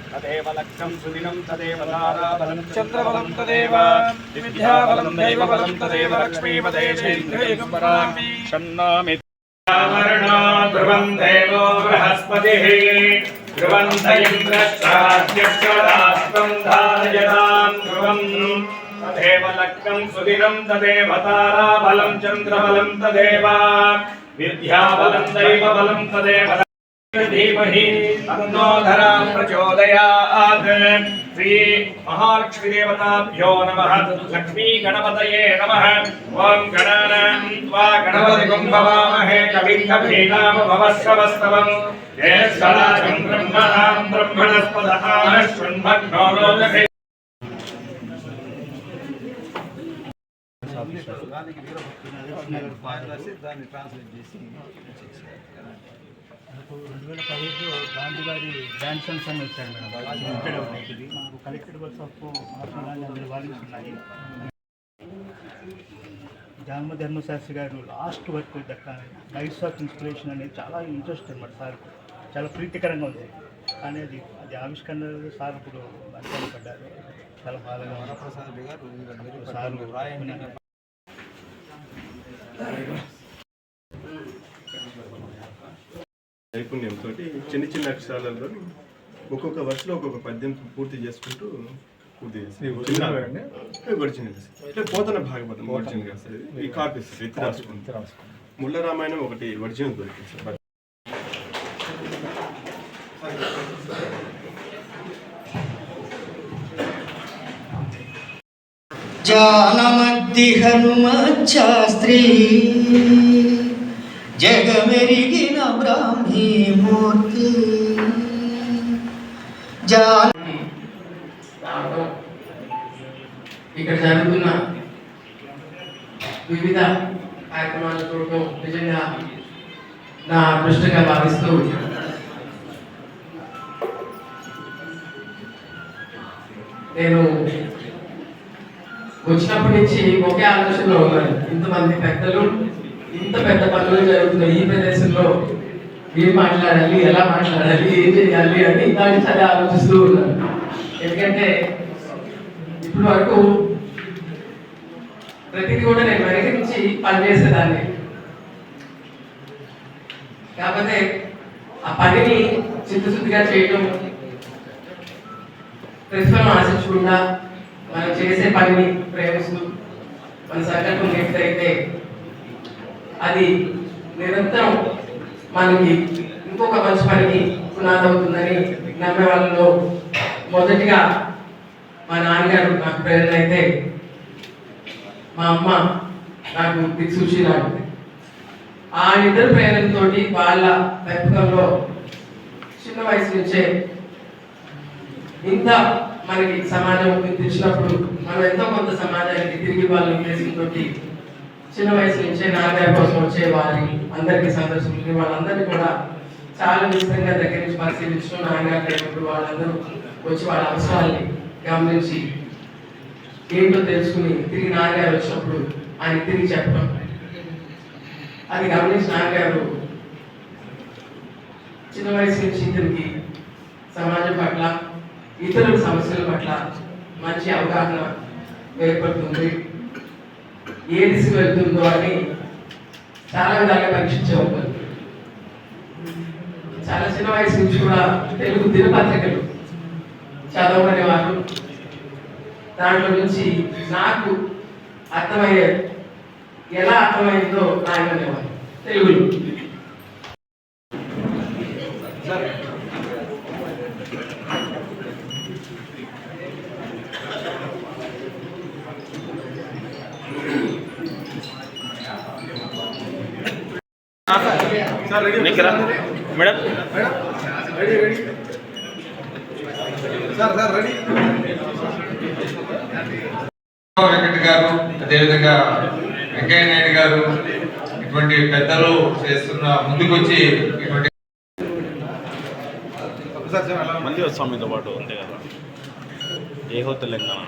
तदेव लक्ष्यं सुदिनं तदेव ताराबलं चन्द्रबलं तदेव विद्याबलं दैवबलं तदेव लक्ष्मीपदेशेन्द्रियगम्परामि शन्नामि ध्रुवं देवो बृहस्पतिः ध्रुवन्त इन्द्रश्चाद्यक्षराष्ट्रं धारयतां ध्रुवम् तदेव लक्ष्यं सुदिनं तदेव ताराबलं चन्द्रबलं तदेव विद्याबलं दैवबलं तदेव धीमहि तन्नो धरां प्रचोदयात्। श्री महालक्ष्मी देवताभ्यो नमः। लक्ष्मी गणपतये नमः। ओम गणानां त्वा गणपतिं भवामहे कविं कवीनामभवस्रवस्तवं ज्येष्ठराजं ब्रह्मणां ब्रह्मणस्पदः शृण्वन्नो लोकहे 2015లో గాంధీ గారి గ్రాండ్ సన్స్ అని వచ్చారు మేడం. ఇక్కడ ఉంటుంది మనకు collected works of Mahatma Gandhi అందరి వాల్యూమ్స్ ఉన్నాయి. జానమ ధర్మశాస్త్రి గారు last work lights off inspiration అనేది చాలా ఇంట్రెస్ట్ అనమాట సార్. చాలా ప్రీతికరంగా ఉంది కానీ అది ఆవిష్కరణ సార్ ఇప్పుడు పడ్డారు. చాలా బాగా వరప్రసాద్ గారు సార్ నైపుణ్యంతో చిన్న చిన్న అక్షరాలలో ఒక్కొక్క వర్షంలో ఒక్కొక్క పద్యం పూర్తి చేసుకుంటూ పూర్తి చేసి ఒరిజినల్ అంటే పోతన భాగవతం ఒరిజినల్ సార్. ఈ కాపీస్ ఎత్తి రాసుకుంటే ముళ్ళ రామాయణం ఒకటి ఒరిజినల్ దొరికింది సార్. జానమద్ది హనుమత్ శాస్త్రి జగమెరిగిన బ్రాహ్మీ మూర్తి ఇక్కడ జరుగుతున్న వివిధ కార్యక్రమాలు చూడటం నిజంగా నా అదృష్టంగా భావిస్తూ నేను వచ్చినప్పటి నుంచి ఒకే ఆలోచనలో ఉన్నాను. ఇంతమంది పెద్దలు ఇంత పెద్ద పనులు జరుగుతున్నాయి ఈ ప్రదేశంలో ఏం మాట్లాడాలి, ఎలా మాట్లాడాలి, ఏం చేయాలి అని దాన్ని సరే ఆలోచిస్తూ ఉన్నాను. ఎందుకంటే ఇప్పటి వరకు ప్రతిదీ కూడా నేను వెనక నుంచి పనిచేసేదాన్ని. కాకపోతే ఆ పనిని చిత్తశుద్ధిగా చేయడం, ప్రతిఫలం ఆశించకుండా మనం చేసే పనిని ప్రేమిస్తూ మన సంకల్పం ఎప్పుడైతే అది నిరంతరం మనకి ఇంకొక మంచి పనికి పునాదవుతుందని నమ్మే వాళ్ళలో మొదటిగా మా నాన్నగారు నాకు ప్రేరణ అయితే, మా అమ్మ నాకు దిక్సూచి లాంటిది. ఆ ఇద్దరు ప్రేరణతో వాళ్ళ పెంపకంలో చిన్న వయసు నుంచే ఇంత మనకి సమాజం తెచ్చినప్పుడు మనం ఎంతో కొంత సమాజానికి తిరిగి వాళ్ళ ఉద్దేశంతో చిన్న వయసు నుంచే నాన్నగారి కోసం వచ్చే వారి అందరికీ సందర్శకులు వాళ్ళందరినీ కూడా చాలా నిశ్చితంగా దగ్గర నుంచి పరిశీలించడం, నాన్నగారు లేనప్పుడు వాళ్ళందరూ వచ్చి వాళ్ళ అవసరాలని గమనించి ఏంటో తెలుసుకుని తిరిగి నాన్నగారు వచ్చినప్పుడు ఆయన తిరిగి చెప్పడం, అది గమనించి నాన్నగారు చిన్న వయసు నుంచి తిరిగి సమాజం పట్ల ఇతరుల సమస్యల పట్ల మంచి అవగాహన ఏర్పడుతుంది, ఏ దిశకు వెళ్తుందో అని చాలా విధాలుగా పరీక్షించేవారు. చాలా చిన్న వయసు నుంచి కూడా తెలుగు దినపత్రికలు చదవనేవారు. దాంట్లో నుంచి నాకు అర్థమయ్యే ఎలా అర్థమైందో రాయమనేవారు తెలుగులో. మేడం వెంకట గారు, అదేవిధంగా వెంకయ్య నాయుడు గారు ఇటువంటి పెద్దలు చేస్తున్న ముందుకొచ్చి ఇటువంటి మంది వస్తాం మీతో పాటు అంతే కదా. ఏహో తెలంగాణ